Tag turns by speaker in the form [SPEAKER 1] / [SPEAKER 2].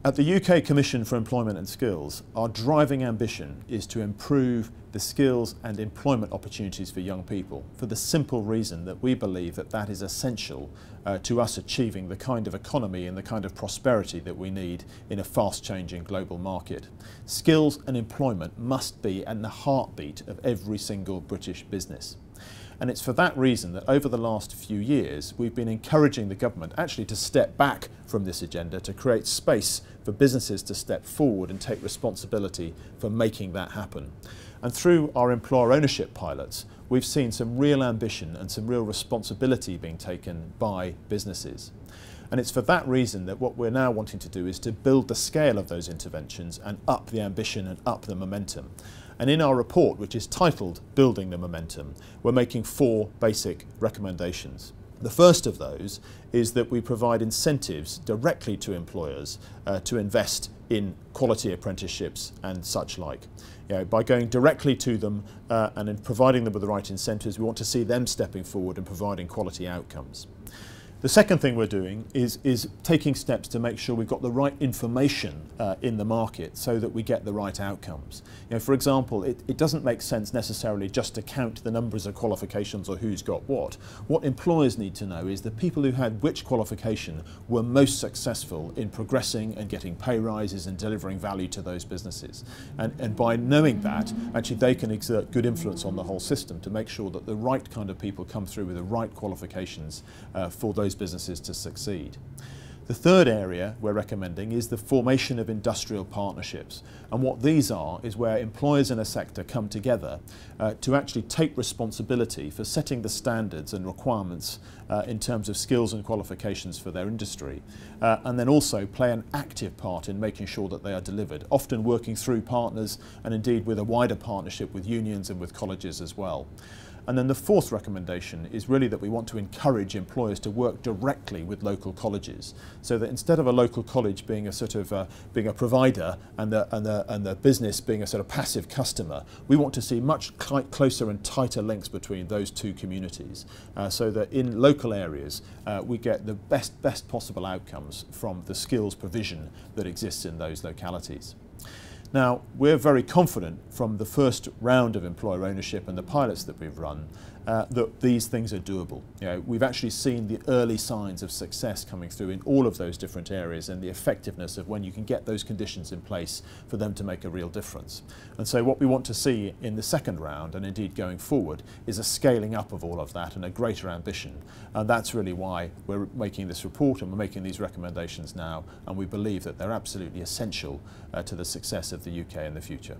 [SPEAKER 1] At the UK Commission for Employment and Skills, our driving ambition is to improve the skills and employment opportunities for young people, for the simple reason that we believe that that is essential to us achieving the kind of economy and the kind of prosperity that we need in a fast-changing global market. Skills and employment must be at the heartbeat of every single British business. And it's for that reason that over the last few years we've been encouraging the government actually to step back from this agenda, to create space for businesses to step forward and take responsibility for making that happen. And through our employer ownership pilots, we've seen some real ambition and some real responsibility being taken by businesses. And it's for that reason that what we're now wanting to do is to build the scale of those interventions and up the ambition and up the momentum. And in our report, which is titled Building the Momentum, we're making 4 basic recommendations. The first of those is that we provide incentives directly to employers to invest in quality apprenticeships and such like. By going directly to them and in providing them with the right incentives, we want to see them stepping forward and providing quality outcomes. The second thing we're doing is taking steps to make sure we've got the right information in the market so that we get the right outcomes. For example, it doesn't make sense necessarily just to count the numbers of qualifications or who's got what. What employers need to know is the people who had which qualification were most successful in progressing and getting pay rises and delivering value to those businesses. And by knowing that, actually they can exert good influence on the whole system to make sure that the right kind of people come through with the right qualifications for those businesses to succeed. The third area we're recommending is the formation of industrial partnerships, and what these are is where employers in a sector come together to actually take responsibility for setting the standards and requirements in terms of skills and qualifications for their industry, and then also play an active part in making sure that they are delivered, often working through partners and indeed with a wider partnership with unions and with colleges as well. And then the fourth recommendation is really that we want to encourage employers to work directly with local colleges, so that instead of a local college being a sort of being a provider and the business being a sort of passive customer, we want to see much closer and tighter links between those two communities, so that in local areas we get the best possible outcomes from the skills provision that exists in those localities. Now, we're very confident from the first round of employer ownership and the pilots that we've run that these things are doable. We've actually seen the early signs of success coming through in all of those different areas and the effectiveness of when you can get those conditions in place for them to make a real difference. And so what we want to see in the second round, and indeed going forward, is a scaling up of all of that and a greater ambition. And that's really why we're making this report and we're making these recommendations now, and we believe that they're absolutely essential to the success of the UK in the future.